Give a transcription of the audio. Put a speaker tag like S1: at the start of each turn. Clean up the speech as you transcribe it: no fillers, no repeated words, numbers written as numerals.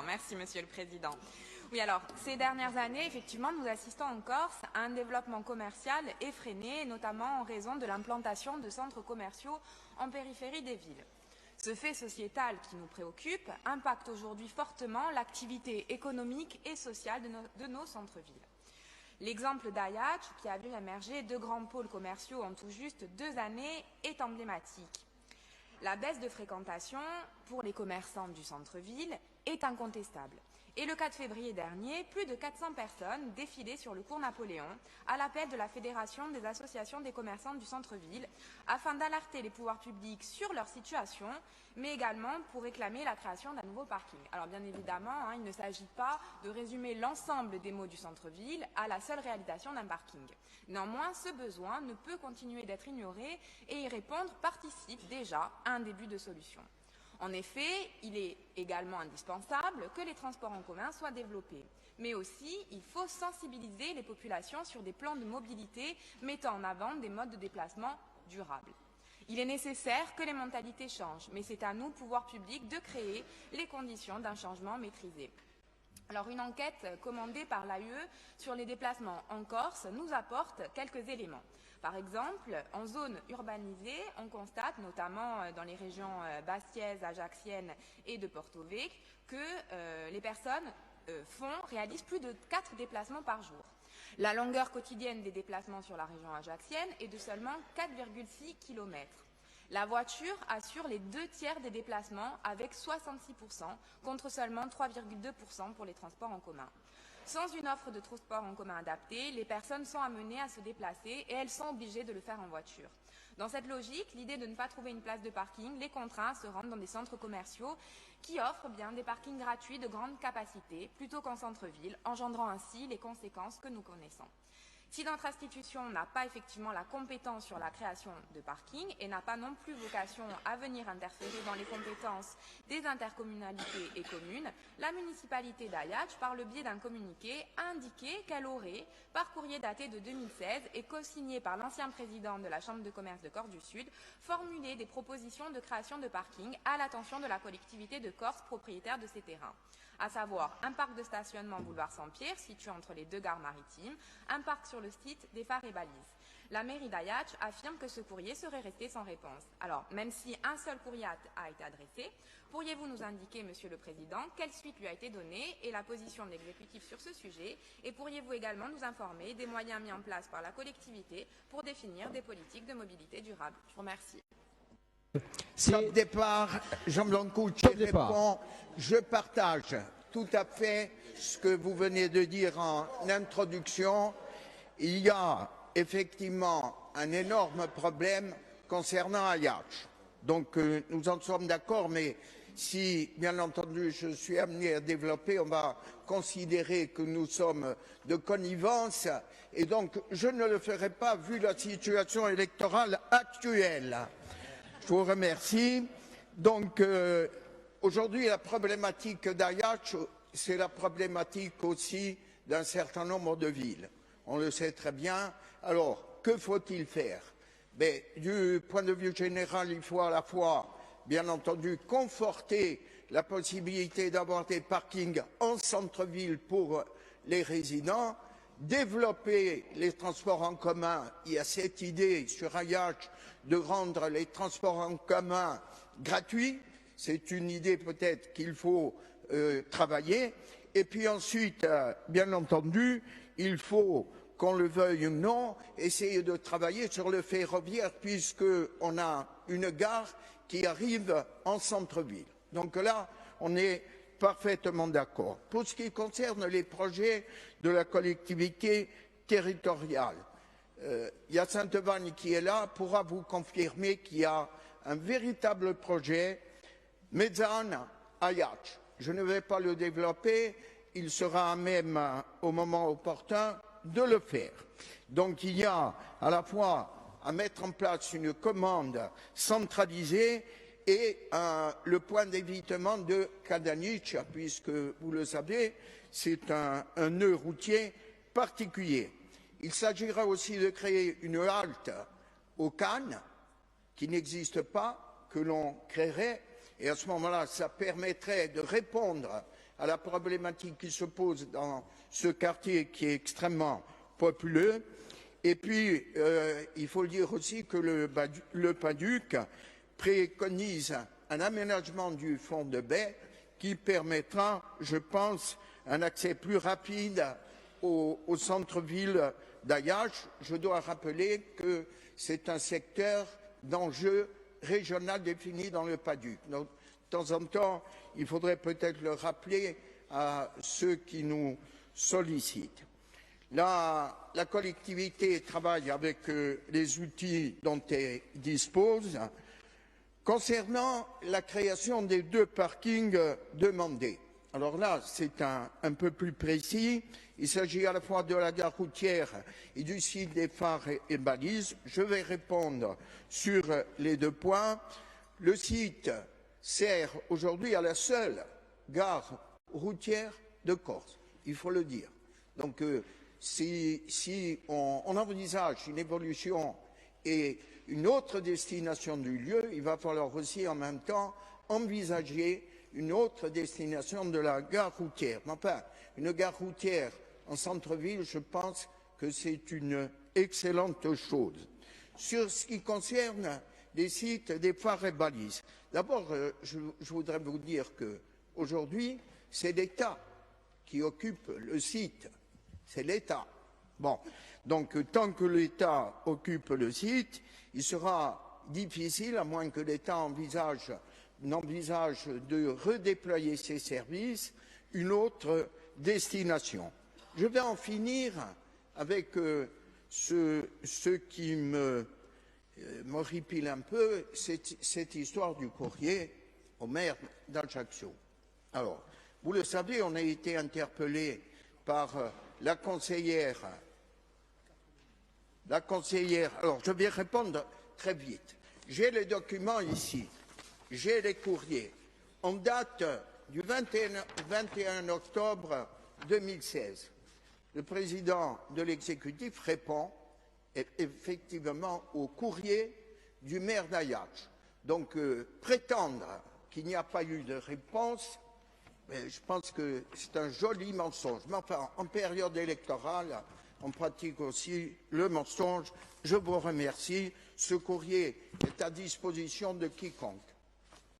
S1: Merci, Monsieur le Président. Oui, alors, ces dernières années, effectivement, nous assistons en Corse à un développement commercial effréné, notamment en raison de l'implantation de centres commerciaux en périphérie des villes. Ce fait sociétal qui nous préoccupe impacte aujourd'hui fortement l'activité économique et sociale de nos centres-villes. L'exemple d'Ajaccio, qui a vu émerger 2 grands pôles commerciaux en tout juste 2 années, est emblématique. La baisse de fréquentation pour les commerçants du centre-ville est incontestable. Et le 4 février dernier, plus de 400 personnes défilaient sur le cours Napoléon à l'appel de la Fédération des associations des commerçants du centre-ville afin d'alerter les pouvoirs publics sur leur situation, mais également pour réclamer la création d'un nouveau parking. Alors bien évidemment, il ne s'agit pas de résumer l'ensemble des maux du centre-ville à la seule réalisation d'un parking. Néanmoins, ce besoin ne peut continuer d'être ignoré et y répondre participe déjà à un début de solution. En effet, il est également indispensable que les transports en commun soient développés. Mais aussi, il faut sensibiliser les populations sur des plans de mobilité mettant en avant des modes de déplacement durables. Il est nécessaire que les mentalités changent, mais c'est à nous, pouvoirs publics, de créer les conditions d'un changement maîtrisé. Alors, une enquête commandée par l'AUE sur les déplacements en Corse nous apporte quelques éléments. Par exemple, en zone urbanisée, on constate, notamment dans les régions bastiaises, ajacciennes et de Porto Vecchio, que les personnes réalisent plus de 4 déplacements par jour. La longueur quotidienne des déplacements sur la région ajaccienne est de seulement 4,6 km. La voiture assure les 2/3 des déplacements avec 66% contre seulement 3,2% pour les transports en commun. Sans une offre de transport en commun adaptée, les personnes sont amenées à se déplacer et elles sont obligées de le faire en voiture. Dans cette logique, l'idée de ne pas trouver une place de parking les contraint à se rendre dans des centres commerciaux qui offrent bien des parkings gratuits de grande capacité plutôt qu'en centre-ville, engendrant ainsi les conséquences que nous connaissons. Si notre institution n'a pas effectivement la compétence sur la création de parkings et n'a pas non plus vocation à venir interférer dans les compétences des intercommunalités et communes, la municipalité d'Ajaccio, par le biais d'un communiqué, a indiqué qu'elle aurait, par courrier daté de 2016 et co-signé par l'ancien président de la Chambre de commerce de Corse du Sud, formulé des propositions de création de parkings à l'attention de la collectivité de Corse propriétaire de ces terrains, à savoir un parc de stationnement boulevard Saint-Pierre situé entre les 2 gares maritimes, un parc sur le site des phares et balises. La mairie d'Ajaccio affirme que ce courrier serait resté sans réponse. Alors, même si un seul courrier a été adressé, pourriez-vous nous indiquer, Monsieur le Président, quelle suite lui a été donnée et la position de l'exécutif sur ce sujet, et pourriez-vous également nous informer des moyens mis en place par la collectivité pour définir des politiques de mobilité durable? Je vous remercie.
S2: Top départ, Jean Blancucci répond. Je partage tout à fait ce que vous venez de dire en introduction. Il y a effectivement un énorme problème concernant Ajaccio. Donc nous en sommes d'accord, mais si, bien entendu, je suis amené à développer, on va considérer que nous sommes de connivence, et donc je ne le ferai pas vu la situation électorale actuelle. Je vous remercie. Donc, aujourd'hui, la problématique d'Ajaccio, c'est la problématique aussi d'un certain nombre de villes. On le sait très bien. Alors, que faut-il faire? Du point de vue général, il faut à la fois, bien entendu, conforter la possibilité d'avoir des parkings en centre-ville pour les résidents, développer les transports en commun. Il y a cette idée sur Ajaccio de rendre les transports en commun gratuits. C'est une idée peut-être qu'il faut travailler. Et puis ensuite, bien entendu, il faut, qu'on le veuille ou non, essayer de travailler sur le ferroviaire puisqu'on a une gare qui arrive en centre-ville. Donc là, on est parfaitement d'accord. Pour ce qui concerne les projets de la collectivité territoriale, Sainte-Vanne qui est là pourra vous confirmer qu'il y a un véritable projet Mezzane Ajaccio. Je ne vais pas le développer, il sera à même au moment opportun de le faire. Donc il y a à la fois à mettre en place une commande centralisée et le point d'évitement de Kadanic, puisque vous le savez, c'est un nœud routier particulier. Il s'agira aussi de créer une halte au Cannes, qui n'existe pas, que l'on créerait, et à ce moment-là, ça permettrait de répondre à la problématique qui se pose dans ce quartier qui est extrêmement populeux. Et puis, il faut dire aussi que le PADUC préconise un aménagement du fond de baie qui permettra, je pense, un accès plus rapide au centre-ville d'Ayache. Je dois rappeler que c'est un secteur d'enjeu régional défini dans le PADUC. Donc, de temps en temps, il faudrait peut-être le rappeler à ceux qui nous sollicitent. La collectivité travaille avec les outils dont elle dispose. Concernant la création des 2 parkings demandés, alors là, c'est un peu plus précis. Il s'agit à la fois de la gare routière et du site des phares et balises. Je vais répondre sur les 2 points. Le site sert aujourd'hui à la seule gare routière de Corse, il faut le dire. Donc, si on envisage une évolution et une autre destination du lieu, il va falloir aussi en même temps envisager une autre destination de la gare routière. Mais enfin, une gare routière en centre-ville, je pense que c'est une excellente chose. Sur ce qui concerne les sites des phares et balises, d'abord, je voudrais vous dire qu'aujourd'hui, c'est l'État qui occupe le site. C'est l'État. Bon, donc tant que l'État occupe le site, il sera difficile, à moins que l'État n'envisage de redéployer ses services, une autre destination. Je vais en finir avec ce qui m'horripile un peu, cette histoire du courrier au maire d'Ajaccio. Alors, vous le savez, on a été interpellé par la conseillère. Alors, je vais répondre très vite. J'ai les documents ici, j'ai les courriers. En date du 21 octobre 2016, le président de l'exécutif répond effectivement au courrier du maire d'Ayache. Donc, prétendre qu'il n'y a pas eu de réponse, je pense que c'est un joli mensonge. Mais enfin, en période électorale, on pratique aussi le mensonge. Je vous remercie. Ce courrier est à disposition de quiconque.